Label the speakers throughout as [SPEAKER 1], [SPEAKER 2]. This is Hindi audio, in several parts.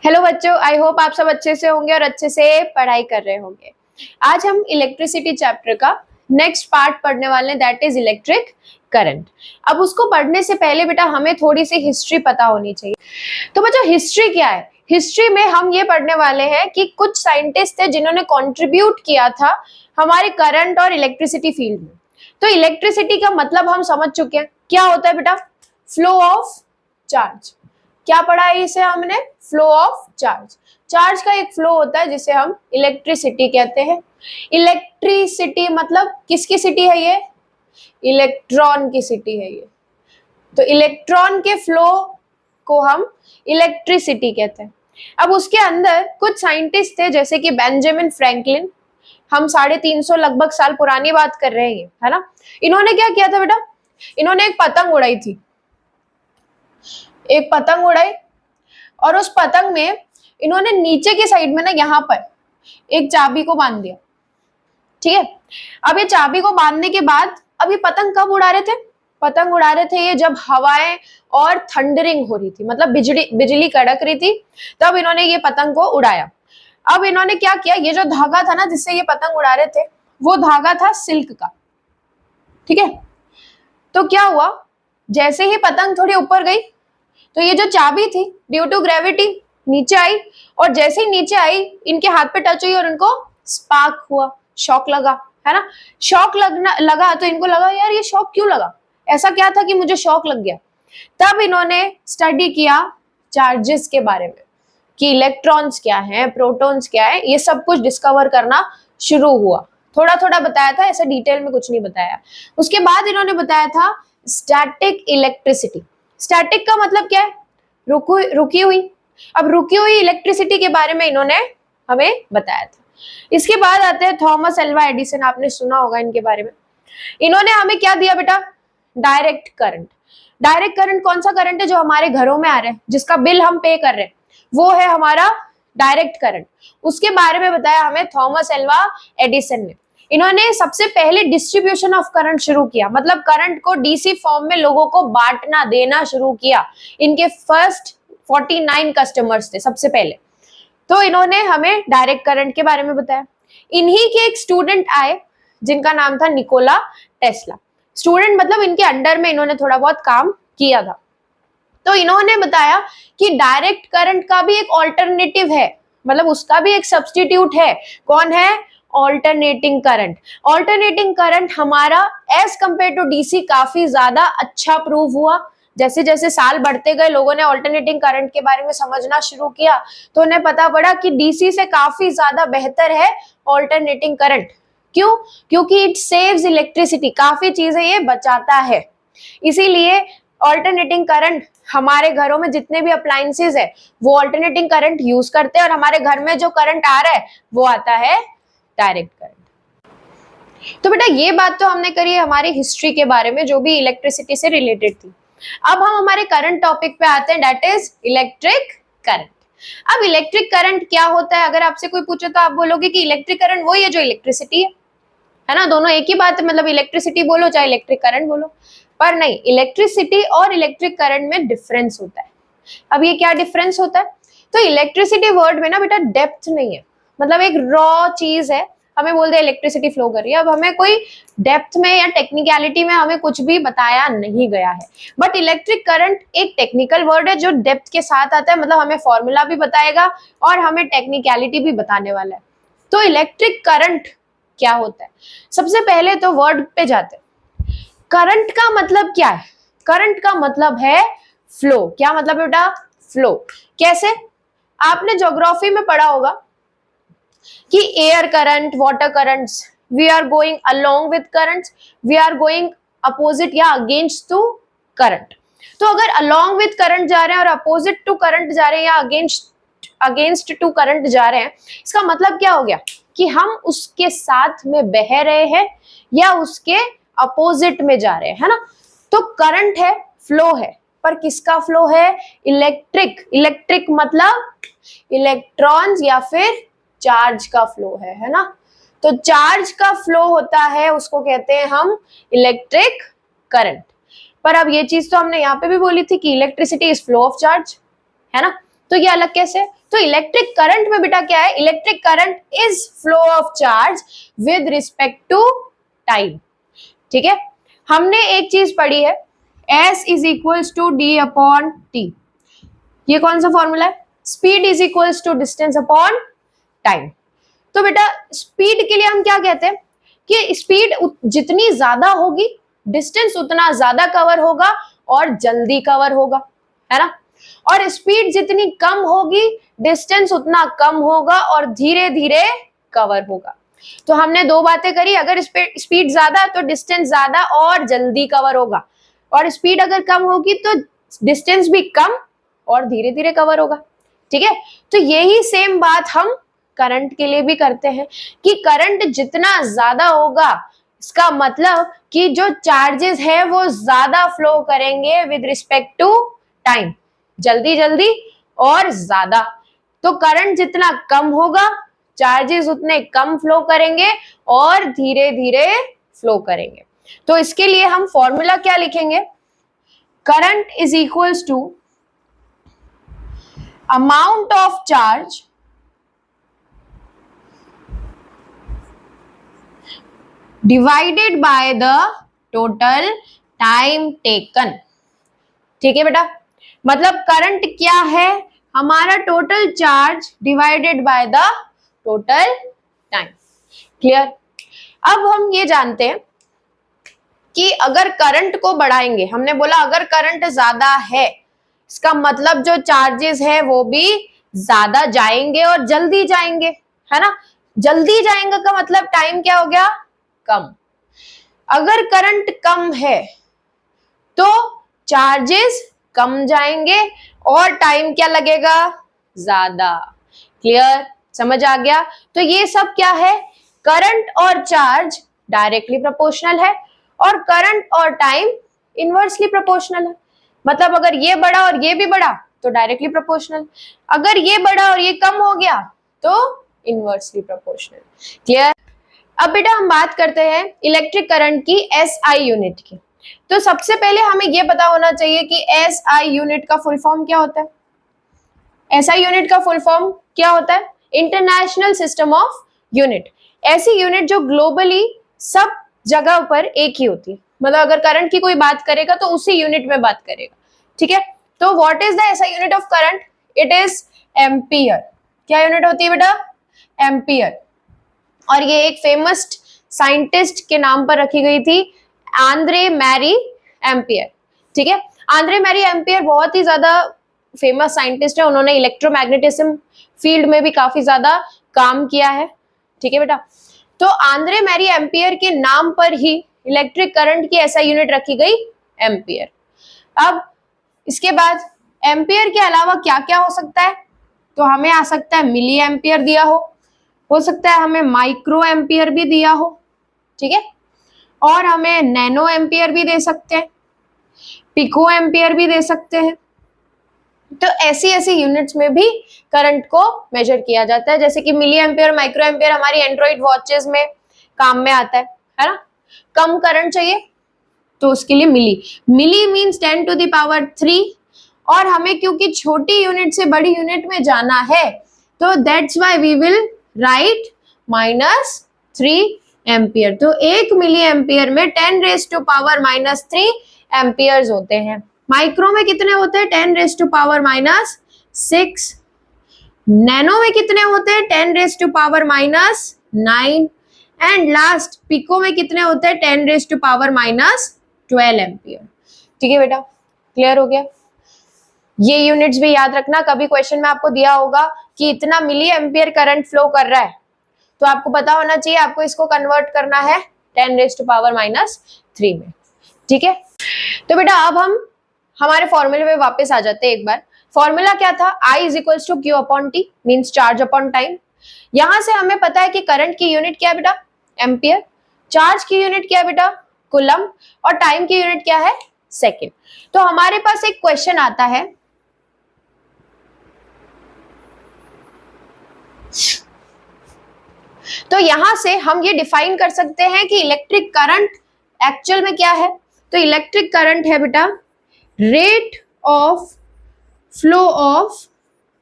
[SPEAKER 1] हेलो बच्चों, आई होप आप सब अच्छे से होंगे और अच्छे से पढ़ाई कर रहे होंगे। आज हम इलेक्ट्रिसिटी चैप्टर का नेक्स्ट पार्ट पढ़ने वाले हैं, दैट इज इलेक्ट्रिक करंट। अब उसको पढ़ने से पहले बेटा हमें थोड़ी सी हिस्ट्री पता होनी चाहिए। तो बच्चों हिस्ट्री क्या है? हिस्ट्री में हम ये पढ़ने वाले हैं कि कुछ साइंटिस्ट थे जिन्होंने कॉन्ट्रीब्यूट किया था हमारे करंट और इलेक्ट्रिसिटी फील्ड में। तो इलेक्ट्रिसिटी का मतलब हम समझ चुके हैं, क्या होता है बेटा? Flow of charge. क्या पढ़ा है इसे हमने? Flow of charge. चार्ज का एक फ्लो होता है जिसे हम इलेक्ट्रिसिटी कहते हैं। इलेक्ट्रिसिटी मतलब किसकी सिटी है ये? इलेक्ट्रॉन की सिटी है ये। तो इलेक्ट्रॉन के फ्लो को हम इलेक्ट्रिसिटी कहते हैं। अब उसके अंदर कुछ साइंटिस्ट थे जैसे कि बेंजामिन फ्रैंकलिन। हम 350 लगभग साल पुरानी बात कर रहे हैं, है ना। इन्होंने क्या किया था बेटा? इन्होंने एक पतंग उड़ाई थी, एक पतंग उड़ाई, और उस पतंग में इन्होंने नीचे के साइड में ना यहाँ पर एक चाबी को बांध दिया। ठीक है, अब ये चाबी को बांधने के बाद अब ये पतंग कब उड़ा रहे थे? पतंग उड़ा रहे थे ये जब हवाएं और थंडरिंग हो रही थी, मतलब बिजली कड़क रही थी, तब इन्होंने ये पतंग को उड़ाया। अब इन्होंने क्या किया, ये जो धागा था ना जिससे ये पतंग उड़ा रहे थे, वो धागा था सिल्क का। ठीक है, तो क्या हुआ, जैसे ही पतंग थोड़ी ऊपर गई तो ये जो चाबी थी ड्यू टू ग्रेविटी नीचे आई, और जैसे ही नीचे आई इनके हाथ पे टच हुई और इनको स्पार्क हुआ, शॉक लगा, है ना। शॉक लगा तो इनको लगा यार ये शॉक क्यों लगा, ऐसा क्या था कि मुझे शॉक लग गया। तब इन्होंने स्टडी किया चार्जेस के बारे में कि इलेक्ट्रॉन्स क्या हैं, प्रोटॉन्स क्या है, ये सब कुछ डिस्कवर करना शुरू हुआ। थोड़ा थोड़ा बताया था, ऐसे डिटेल में कुछ नहीं बताया। उसके बाद इन्होंने बताया था स्टैटिक इलेक्ट्रिसिटी। स्टैटिक का मतलब क्या है? रुकी हुई। अब रुकी हुई इलेक्ट्रिसिटी के बारे में इन्होंने हमें बताया था। इसके बाद आते हैं थॉमस अल्वा एडिसन, आपने सुना होगा इनके बारे में। इन्होंने हमें क्या दिया बेटा? Direct current. डायरेक्ट करंट कौन सा करंट है? जो हमारे घरों में आ रहे हैं, जिसका बिल हम पे कर रहे हैं, वो है हमारा डायरेक्ट करंट। उसके बारे में बताया हमें थॉमस अल्वा एडिसन ने। इन्होंने सबसे पहले डिस्ट्रीब्यूशन ऑफ करंट शुरू किया, मतलब करंट को डीसी फॉर्म में लोगों को बांटना देना शुरू किया। इनके फर्स्ट 49 कस्टमर्स थे सबसे पहले। तो इन्होंने हमें डायरेक्ट करंट के बारे में बताया। इन्हीं के एक स्टूडेंट आए जिनका नाम था निकोला टेस्ला। स्टूडेंट मतलब इनके अंडर में इन्होंने थोड़ा बहुत काम किया था। तो इन्होंने बताया कि डायरेक्ट करंट का भी एक ऑल्टरनेटिव है, मतलब उसका भी एक सब्स्टिट्यूट है। कौन है? Alternating current. ऑल्टरनेटिंग करंट हमारा एज कंपेयर टू डीसी काफी ज्यादा अच्छा प्रूव हुआ। जैसे जैसे साल बढ़ते गए लोगों ने ऑल्टरनेटिंग करंट के बारे में समझना शुरू किया, तो उन्हें पता पड़ा कि डीसी से काफी ज्यादा बेहतर है ऑल्टरनेटिंग करंट। क्यों? क्योंकि इट सेव्स इलेक्ट्रिसिटी, काफी चीजें ये बचाता है। इसीलिए ऑल्टरनेटिंग करंट, हमारे घरों में जितने भी अप्लायंसेस है वो ऑल्टरनेटिंग करंट यूज करते हैं, और हमारे घर में जो करंट आ रहा है वो आता है डायरेक्ट करंट। तो बेटा ये बात तो हमने करी हमारी हिस्ट्री के बारे में, जो भी इलेक्ट्रिसिटी से रिलेटेड थी। अब हम हमारे करंट टॉपिक पे आते हैं, दैट इज इलेक्ट्रिक करंट। अब इलेक्ट्रिक करंट क्या होता है? अगर आपसे कोई पूछे तो आप बोलोगे कि इलेक्ट्रिक करंट वही है जो इलेक्ट्रिसिटी है ना। दोनों एक ही बात है, मतलब इलेक्ट्रिसिटी बोलो चाहे इलेक्ट्रिक करंट बोलो। पर नहीं, इलेक्ट्रिसिटी और इलेक्ट्रिक करंट में डिफरेंस होता है। अब ये क्या डिफरेंस होता है? तो इलेक्ट्रिसिटी वर्ड में ना बेटा डेप्थ नहीं है, मतलब एक रॉ चीज है, हमें बोल दे इलेक्ट्रिसिटी फ्लो कर रही है। अब हमें कोई डेप्थ में या टेक्निकलिटी में हमें कुछ भी बताया नहीं गया है। बट इलेक्ट्रिक करंट एक टेक्निकल वर्ड है जो डेप्थ के साथ आता है, मतलब हमें फॉर्मूला भी बताएगा और हमें टेक्निकलिटी भी बताने वाला है। तो इलेक्ट्रिक करंट क्या होता है? सबसे पहले तो वर्ड पे जाते हैं। करंट का मतलब क्या है? करंट का मतलब है फ्लो। क्या मतलब है बेटा? फ्लो। कैसे? आपने ज्योग्राफी में पढ़ा होगा कि air current, water currents, we are going along with currents, we are going opposite या अगेंस्ट टू करंट। तो अगर अलोंग विद करंट जा रहे हैं और अपोजिट टू करंट जा रहे हैं या अगेंस्ट टू करंट जा रहे हैं, इसका मतलब क्या हो गया कि हम उसके साथ में बह रहे हैं या उसके अपोजिट में जा रहे हैं, है ना। तो करंट है, फ्लो है, पर किसका फ्लो है? इलेक्ट्रिक। इलेक्ट्रिक मतलब इलेक्ट्रॉन्स या फिर चार्ज का फ्लो है ना। तो चार्ज का फ्लो होता है, उसको कहते हैं हम इलेक्ट्रिक करंट। पर अब ये चीज तो हमने यहाँ पे भी बोली थी कि electricity is flow of charge, है ना। तो ये अलग कैसे? तो इलेक्ट्रिक करंट में बेटा क्या है? Electric current is flow of charge with respect to time. ठीक है, हमने एक चीज पढ़ी है, S is equals to D upon T. ये कौन सा फॉर्मूला है? Speed is equals to distance upon time. तो बेटा स्पीड के लिए हम क्या कहते हैं कि स्पीड जितनी ज्यादा होगी डिस्टेंस उतना ज्यादा कवर होगा और जल्दी कवर होगा, है ना। और स्पीड जितनी कम होगी डिस्टेंस उतना कम होगा और धीरे धीरे कवर होगा। तो हमने दो बातें करी, अगर स्पीड ज्यादा है तो डिस्टेंस ज्यादा और जल्दी कवर होगा, और स्पीड अगर कम होगी तो डिस्टेंस भी कम और धीरे धीरे कवर होगा। ठीक है, तो यही सेम बात हम करंट के लिए भी करते हैं कि करंट जितना ज्यादा होगा इसका मतलब कि जो चार्जेस है वो ज्यादा फ्लो करेंगे विद रिस्पेक्ट टू टाइम, जल्दी जल्दी और ज्यादा। तो करंट जितना कम होगा चार्जेस उतने कम फ्लो करेंगे और धीरे धीरे फ्लो करेंगे। तो इसके लिए हम फॉर्मूला क्या लिखेंगे? Current is equals to amount of charge divided by the total time taken. ठीक है बेटा, मतलब करंट क्या है? हमारा total charge divided by the total time. Clear? अब हम ये जानते हैं कि अगर करंट को बढ़ाएंगे, हमने बोला अगर करंट ज्यादा है इसका मतलब जो चार्जेस है वो भी ज्यादा जाएंगे और जल्दी जाएंगे, है ना। जल्दी जाएंगे का मतलब टाइम क्या हो गया? कम। अगर करंट कम है तो चार्जेस कम जाएंगे और टाइम क्या लगेगा? ज्यादा। क्लियर? समझ आ गया? तो ये सब क्या है? करंट और चार्ज डायरेक्टली प्रोपोर्शनल है और करंट और टाइम इनवर्सली प्रोपोर्शनल है। मतलब अगर ये बढ़ा और ये भी बढ़ा तो डायरेक्टली प्रोपोर्शनल, अगर ये बढ़ा और ये कम हो गया तो इनवर्सली प्रोपोर्शनल। क्लियर? अब बेटा हम बात करते हैं इलेक्ट्रिक करंट की SI यूनिट की। तो सबसे पहले हमें यह पता होना चाहिए कि SI यूनिट का फुल फॉर्म क्या होता है। SI यूनिट का फुल फॉर्म क्या होता है? International system of unit. ऐसी यूनिट जो ग्लोबली सब जगह पर एक ही होती है, मतलब अगर करंट की कोई बात करेगा तो उसी यूनिट में बात करेगा। ठीक है, तो what is the SI unit of current? It is ampere. क्या यूनिट होती है बेटा? एम्पियर। और ये एक फेमस साइंटिस्ट के नाम पर रखी गई थी, आंद्रे मैरी एम्पियर। ठीक है, आंद्रे मैरी एम्पियर बहुत ही ज्यादा फेमस साइंटिस्ट है, उन्होंने इलेक्ट्रोमैग्नेटिज्म फील्ड में भी काफी ज्यादा काम किया है। ठीक है बेटा, तो आंद्रे मैरी एम्पियर के नाम पर ही इलेक्ट्रिक करंट की SI यूनिट रखी गई एम्पियर। अब इसके बाद एम्पियर के अलावा क्या क्या हो सकता है? तो हमें आ सकता है मिली एम्पियर दिया हो सकता है हमें माइक्रो एम्पियर भी दिया हो। ठीक है, और हमें नैनो एम्पियर भी दे सकते हैं, पिको एम्पियर भी दे सकते हैं। तो ऐसी यूनिट्स में भी करंट को मेजर किया जाता है, जैसे कि मिली एम्पियर, माइक्रो एम्पियर हमारी एंड्रॉइड वॉचेस में काम में आता है ना। कम करंट चाहिए तो उसके लिए मिली मीन्स 10 टू द पावर 3, और हमें क्योंकि छोटी यूनिट से बड़ी यूनिट में जाना है तो that's why we will write -3 ampere. तो 1 मिली एम्पियर में 10⁻³ एम्पियर्स होते हैं। माइक्रो में कितने होते हैं? 10⁻⁻6। नैनो में कितने होते हैं? 10⁻⁻9। एंड लास्ट पिको में कितने होते हैं? 10⁻⁻12 एम्पियर। ठीक है बेटा, क्लियर हो गया? ये यूनिट्स भी याद रखना, कभी क्वेश्चन में आपको दिया होगा कि इतना मिली एम्पियर करंट फ्लो कर रहा है तो आपको पता होना चाहिए आपको इसको कन्वर्ट करना है 10⁻³ में। ठीक है, तो बेटा अब हम हमारे फॉर्मूले में वापस आ जाते हैं एक बार। फॉर्मूला क्या था? I is equals to Q upon T means charge upon time. यहां से हमें पता है कि करंट की यूनिट क्या है बेटा? एम्पियर। चार्ज की यूनिट क्या है बेटा? कूलम। और टाइम की यूनिट क्या है? सेकेंड। तो हमारे पास एक क्वेश्चन आता है, तो यहां से हम ये डिफाइन कर सकते हैं कि इलेक्ट्रिक करंट एक्चुअल में क्या है। तो इलेक्ट्रिक करंट है बेटा rate of flow of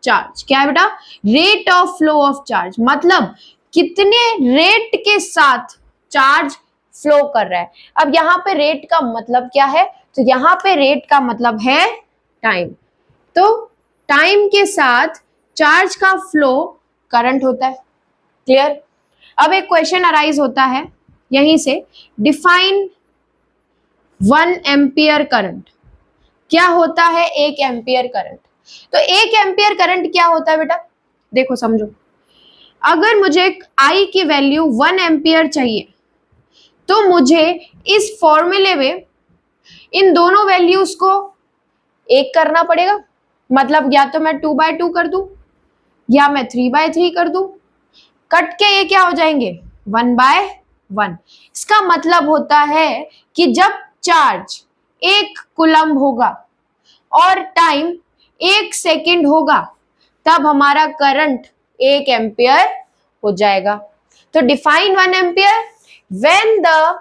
[SPEAKER 1] charge. क्या है बेटा? Rate of flow of charge, मतलब कितने रेट के साथ चार्ज फ्लो कर रहा है। अब यहाँ पे रेट का मतलब क्या है? तो यहाँ पे रेट का मतलब है टाइम। तो टाइम के साथ चार्ज का फ्लो करंट होता है। क्लियर? अब एक क्वेश्चन अराइज होता है यहीं से, डिफाइन 1 एम्पियर करंट। क्या होता है 1 एम्पियर करंट? तो 1 एम्पियर करंट क्या होता है बेटा? देखो समझो, अगर मुझे I की वैल्यू 1 एम्पियर चाहिए तो मुझे इस फॉर्मूले में इन दोनों वैल्यूज को एक करना पड़ेगा। मतलब या तो मैं 2/2 कर दूं या मैं 3/3 कर दूं, कट के ये क्या हो जाएंगे? 1/1। इसका मतलब होता है कि जब चार्ज 1 कूलम होगा और टाइम 1 सेकेंड होगा तब हमारा करंट 1 एम्पियर हो जाएगा। तो define 1 ampere, when the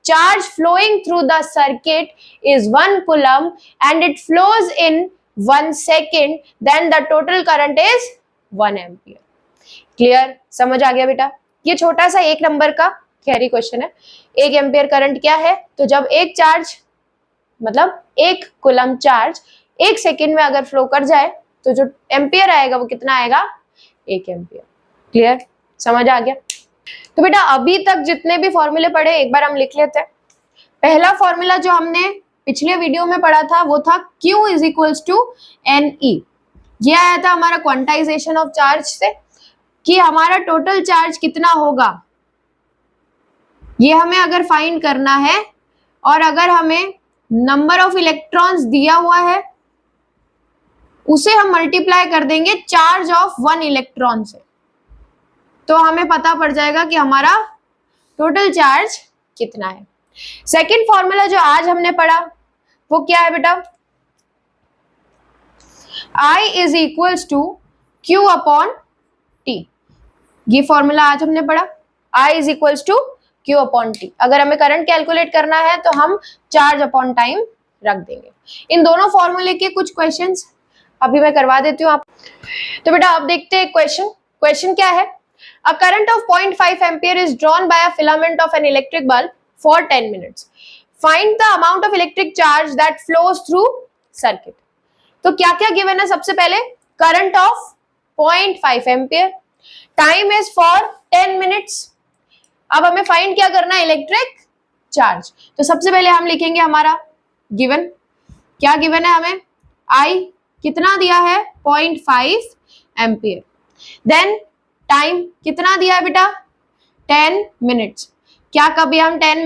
[SPEAKER 1] charge flowing through the circuit is 1 coulomb and it flows in 1 second, then the total current is 1 ampere. Clear? समझ आ गया बेटा? ये छोटा सा 1 नंबर का थियरी क्वेश्चन है। 1 एम्पियर करंट क्या है? तो जब एक चार्ज मतलब 1 कूलम चार्ज 1 सेकेंड में अगर फ्लो कर जाए तो जो एम्पियर आएगा वो कितना आएगा? 1 एम्पियर। क्लियर? समझ आ गया? तो बेटा अभी तक जितने भी फॉर्मूले पढ़े एक बार हम लिख लेते हैं। पहला फॉर्मूला जो हमने पिछले वीडियो में पढ़ा था वो था Q is equals to NE। ये आया था हमारा क्वांटाइजेशन ऑफ चार्ज से कि हमारा टोटल चार्ज कितना होगा, ये हमें अगर फाइंड करना है और अगर हमें नंबर ऑफ इलेक्ट्रॉन्स दिया हुआ है उसे हम मल्टीप्लाई कर देंगे चार्ज ऑफ 1 इलेक्ट्रॉन से, तो हमें पता पड़ जाएगा कि हमारा टोटल चार्ज कितना है। सेकंड फॉर्मूला जो आज हमने पढ़ा वो क्या है बेटा? I is equals to Q upon T। ये फॉर्मूला आज हमने पढ़ा, I is equals to Q upon T। अगर हमें करंट कैलकुलेट करना है तो हम चार्ज अपॉन टाइम रख देंगे। इन दोनों फॉर्मूले के कुछ क्वेश्चंस अभी मैं करवा देती हूँ आप। तो बेटा आप देखते हैं क्वेश्चन क्या है? A current of 0.5 ampere is drawn by a filament of an electric bulb for 10 minutes. Find the amount of electric charge that flows through circuit. तो क्या क्या गिवन है? सबसे पहले current of 0.5 ampere, time is for 10 minutes. अब हमें फाइंड क्या करना है? Electric charge. तो सबसे पहले हम लिखेंगे हमारा गिवन। क्या गिवन है हमें? I कितना दिया है? 0.5 एम्पियर। देन टाइम कितना दिया है बेटा? 10 मिनट्स। क्या कभी हम 10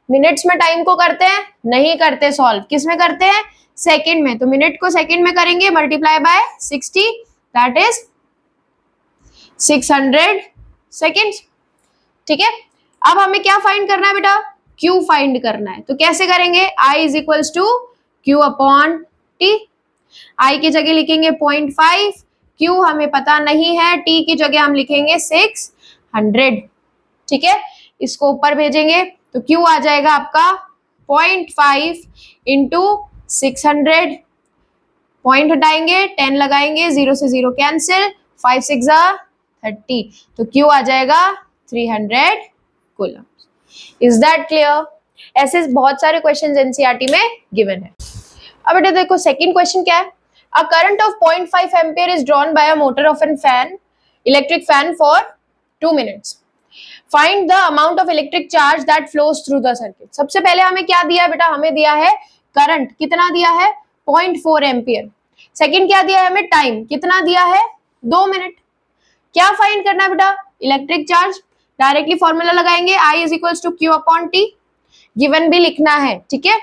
[SPEAKER 1] मिनट्स में टाइम को करते हैं? नहीं करते। सॉल्व किस में करते हैं? सेकंड में। तो मिनट को सेकंड में करेंगे, multiply by 60, that is 600 seconds. ठीक है, अब हमें क्या फाइंड करना है बेटा? Q फाइंड करना है। तो कैसे करेंगे? I is equals to Q upon T। I की जगह लिखेंगे 0.5, Q हमें पता नहीं है, T की जगह हम लिखेंगे 600। ठीक है, इसको ऊपर भेजेंगे तो Q आ जाएगा आपका 0.5 इंटू 600। पॉइंट हटाएंगे, 10 लगाएंगे, 0 से 0 कैंसिल, 5 6 30, तो Q आ जाएगा 300 कूलम। Is that clear? ऐसे बहुत सारे क्वेश्चन एनसीईआरटी में गिवन है। अब बेटा देखो सेकंड क्वेश्चन क्या है? A current of 0.5 ampere is drawn by a motor of a fan, electric fan for 2 minutes. Find the amount of electric charge that flows through the circuit. सबसे पहले हमें क्या दिया है बेटा? हमें दिया है करंट, कितना दिया है? 0.4 एम्पियर। सेकंड क्या दिया है हमें? टाइम कितना दिया है? 2 मिनट। क्या फाइंड करना है बेटा? Electric charge. डायरेक्टली फॉर्मूला लगाएंगे, I is equals to Q upon T। Given भी लिखना है, ठीक है।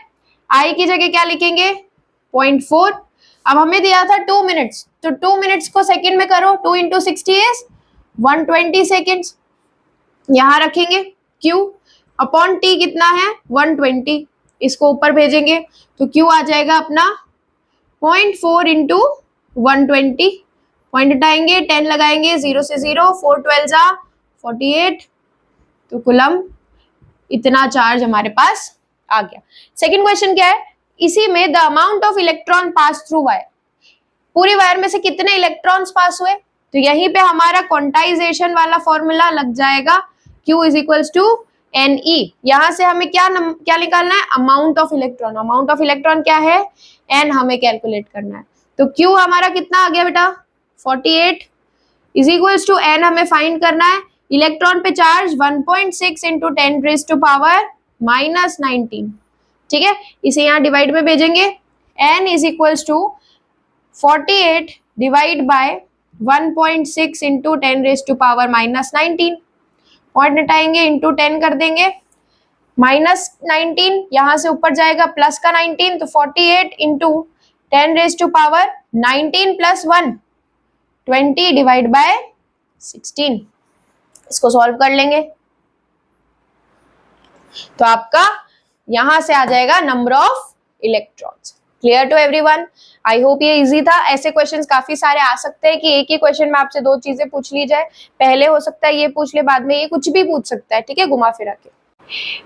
[SPEAKER 1] I की जगह क्या लिखेंगे? 0.4। अब हमें दिया था 2 मिनट्स, तो 2 मिनट्स को सेकंड में करो, 2 इंटू 60 इज 120 सेकेंड्स। यहां रखेंगे Q अपॉन T कितना है? 120। इसको ऊपर भेजेंगे तो Q आ जाएगा अपना 0.4 इंटू 120। पॉइंट हटाएंगे, 10 लगाएंगे, 0 से 0, 4 12 48, तो कूलम इतना चार्ज हमारे पास आ गया। सेकंड क्वेश्चन क्या है? इसी में the amount of electron pass through wire, पूरी वायर में से कितने इलेक्ट्रॉन्स पास हुए, तो यहीं पे हमारा क्वांटाइजेशन वाला फॉर्मूला लग जाएगा, Q is equals to NE। यहां से हमें क्या निकालना है, amount of electron. Amount of electron क्या है, N हमें कैलकुलेट करना है। तो Q हमारा कितना आ गया बेटा, 48 इज इक्वल्स टू N हमें फाइंड करना है। इलेक्ट्रॉन पे charge 1.6 into 10 raise to power -19, ठीक है, इसे यहाँ डिवाइड में भेजेंगे। N is equals to 48 divide by 1.6 into 10 raise to power -19, point हटाएंगे, इंटू 10 कर देंगे, -19 यहां से ऊपर जाएगा प्लस का 19, तो 48 into 10 raise to power 19 plus 1 20 divide by 16। इसको सॉल्व कर लेंगे तो आपका यहां से आ जाएगा number of electrons. Clear to everyone? I hope ये इजी था। ऐसे क्वेश्चंस काफी सारे आ सकते हैं कि एक ही क्वेश्चन में आपसे दो चीजें पूछ ली जाए, पहले हो सकता है ये पूछ ले, बाद में ये कुछ भी पूछ सकता है, ठीक है, घुमा फिरा के।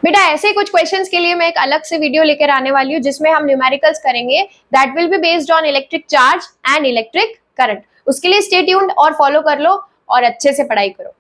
[SPEAKER 1] बेटा ऐसे ही कुछ क्वेश्चंस के लिए मैं एक अलग से वीडियो लेकर आने वाली हूँ जिसमें हम न्यूमेरिकल्स करेंगे, that will be based on electric charge and electric current. उसके लिए स्टे ट्यून्ड और फॉलो कर लो और अच्छे से पढ़ाई करो।